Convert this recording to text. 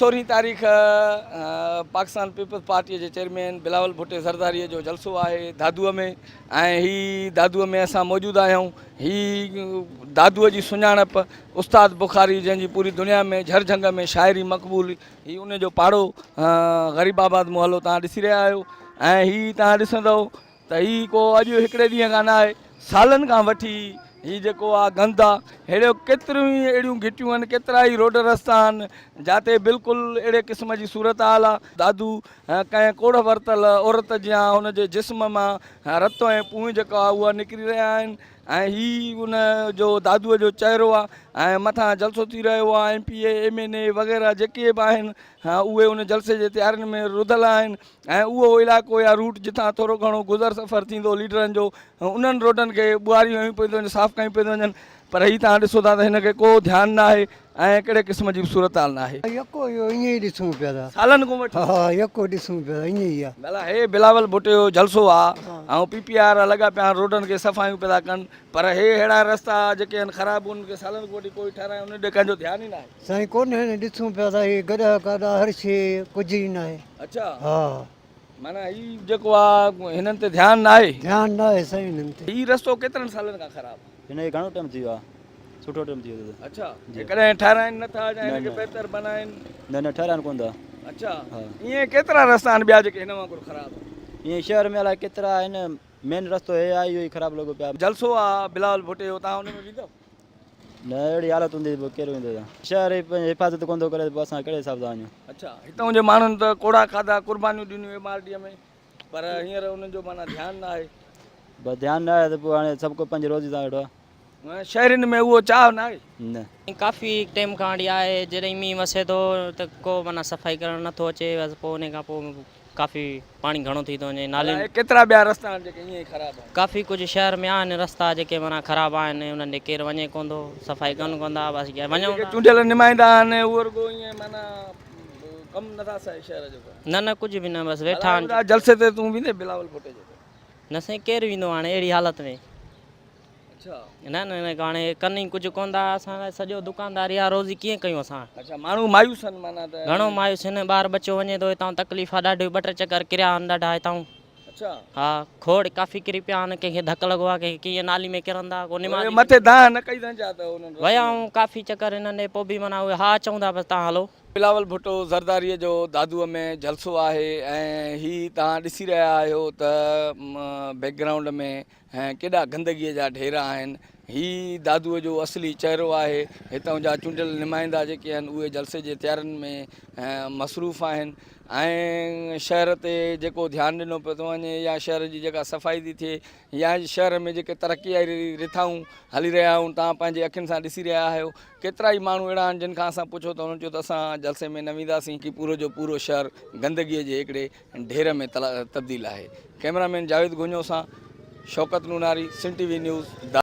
16 तारीख़ Pakistan peoples party के chairman Bilawal भुट्टे ज़रदारी जो जलसो है दादूअ में। ही दादूअ में असां मौजूद आहियूं। ही दादूअ जी सुञाणप उस्ताद बुखारी जंहिंजी पूरी दुनिया में झरझंग में शाइरी मक़बूल। ही उन जो पाड़ो ग़रीबाबाद मोहल्लो तव्हां ॾिसी रहिया आहियो। ही तव्हां ॾिसंदव त ही को अॼु हिकिड़े ॾींहं खां न आहे, सालनि खां वठी ही जेको आहे गंद आहे। अहिड़ो केतिरियूं ई अहिड़ियूं घिटियूं आहिनि, केतिरा ई रोड रस्ता आहिनि जिते बिल्कुलु अहिड़े क़िस्म जी सूरत हाल आहे। दादू कंहिं कोड़ वरितल औरत जी हुनजे जिस्म मां रत ऐं पूंहुं जेको आहे उहा निकिरी रहिया आहिनि। ही उन जो दादूअ जो चहिरो आहे। मथां जलसो थी रहियो आहे। MPA MNA वग़ैरह जेके बि आहिनि उहे उन जलसे जे तयारियुनि में रुधल आहिनि। उहो इलाइक़ो या रूट जितां थोरो घणो गुज़र सफ़र थींदो लीडरनि जो, उन्हनि रोडनि खे ॿुहारियूं पियूं थी वञनि, साफ़ु कयूं पियूं थी वञनि। पर ही तव्हां ॾिसो था त हिन खे को ध्यानु न आहे ऐं कहिड़े क़िस्म जी सूरत हाल न आहे। यको इहो ईअं ई ॾिसूं पिया था, सालनि खां वठी हा यको ॾिसूं पिया ईअं ई आहे। भला हे बिलावल भुट्टे जो जलसो आहे ऐं PPR लॻा पिया रोडनि खे सफ़ाइयूं पिया था कनि, पर हे अहिड़ा रस्ता जेके आहिनि ख़राबु उनखे सालनि खां वठी कोई ठाराए उन ॾे कंहिंजो ध्यानु ई न आहे। साईं कोन्हे ॾिसूं पिया था, हे गॾा काॾा हर शइ कुझु ई न आहे। अच्छा, हा माना ही जेको आहे हिननि ते ध्यानु न आहे। ध्यानु न आहे साईं हिननि ते। ही रस्तो केतिरनि सालनि खां ख़राबु? हिन खे घणो टाइम थी वियो आहे, सुठो टाइम थी वियो। अच्छा, कॾहिं ठाराइनि नथा या हिनखे बहितर बनाइनि? न ठाराइनि कोन था। अच्छा, ईअं केतिरा रस्ता आहिनि ॿिया जेके हिन वांगुरु ख़राबु? ईअं शहर में अलाए केतिरा आहिनि, मेन रस्तो हे आहे, इहो ई ख़राबु लॻो पिया। जलसो आहे बिलावल भुट्टे जो, तव्हां हुन में वेंदव? न अहिड़ी हालत हूंदी पोइ केरु वेंदो? शहर जी हिफ़ाज़त कोन थो करे, पोइ असां कहिड़े हिसाब सां वञूं? अच्छा, हितां जे माण्हुनि त कोड़ा खाधा कुर्बानियूं ॾिनियूं MRD में, पर हींअर उन्हनि जो माना ध्यानु न आहे। बसि ध्यानु न आहे त पोइ हाणे सभु को पंहिंजी रोज़ी सां वेठो आहे। शहरनि में उहो चाह न आहे। न काफ़ी टाइम खां वठी आहे, जॾहिं मींहुं वसे थो त को माना सफ़ाई करणु नथो अचे। बसि पोइ उन खां पोइ काफ़ी पाणी घणो थी थो वञे नालियुनि। केतिरा ॿिया रस्ता आहिनि जेके ईअं ई ख़राबु आहिनि? काफ़ी कुझु शहर में आहिनि रस्ता जेके माना ख़राबु आहिनि, उन्हनि ॾे केरु वञे कोन थो, सफ़ाई कनि कोन था। बसि वञूं चूंडियल नुमाइंदा आहिनि उहो रुॻो ईअं माना कमु नथा सही शहर जो। न कुझु बि न, बसि वेठा आहिनि। जलसे ते तूं वेंदे बिलावल भुट्टे जो? न साईं केरु वेंदो हाणे अहिड़ी हालत में। अच्छा, न हाणे कनि ई कुझु कोन था। असां सॼो दुकानदारी आहे, रोज़ी कीअं कयूं असां? अच्छा, माण्हू मायूस आहिनि माना त? घणो मायूस आहिनि, ॿार बच्चो वञे थो हितां, तकलीफ़ आहे ॾाढी। 2-3 चकर किरिया आहिनि ॾाढा हितां। अच्छा, हा खोड़ काफ़ी किरी पिया आहिनि, कंहिंखे धकु लॻो आहे, कंहिंखे कीअं नाली में किरंदा कोन्हे। मथे दाह न कई त उन्हनि विया आहियूं काफ़ी चकर हिननि ॾे, पोइ बि माना उहे हा चऊं था, बसि तव्हां हलो। बिलावल भुट्टो ज़रदारीअ जो दादूअ में जलसो आहे ऐं ही तव्हां ॾिसी रहिया आहियो त बैकग्राउंड में केॾा गंदगीअ जा ढेर आहिनि। ही दादूअ जो असली चहिरो आहे। हितां जा चूंडियल नुमाइंदा जेके आहिनि उहे जलसे जे तयारियुनि में मसरूफ़ आहिनि ऐं शहर ते जेको ध्यानु ॾिनो पियो थो वञे या शहर जी जेका सफ़ाई थी थिए या शहर में जेके तरक़ी वारी रिथाऊं हली रहिया आहियूं, तव्हां पंहिंजे अखियुनि सां ॾिसी रहिया आहियो। केतिरा ई माण्हू अहिड़ा आहिनि जिन खां असां पुछो त उन्हनि चयो त असां जलसे में न वेंदासीं कि पूरो जो पूरो शहर गंदगीअ जे हिकिड़े ढेर में तब्दील आहे। कैमरामैन जावेद गुंजो सां शौकत नूनारी, सिंध TV न्यूज़।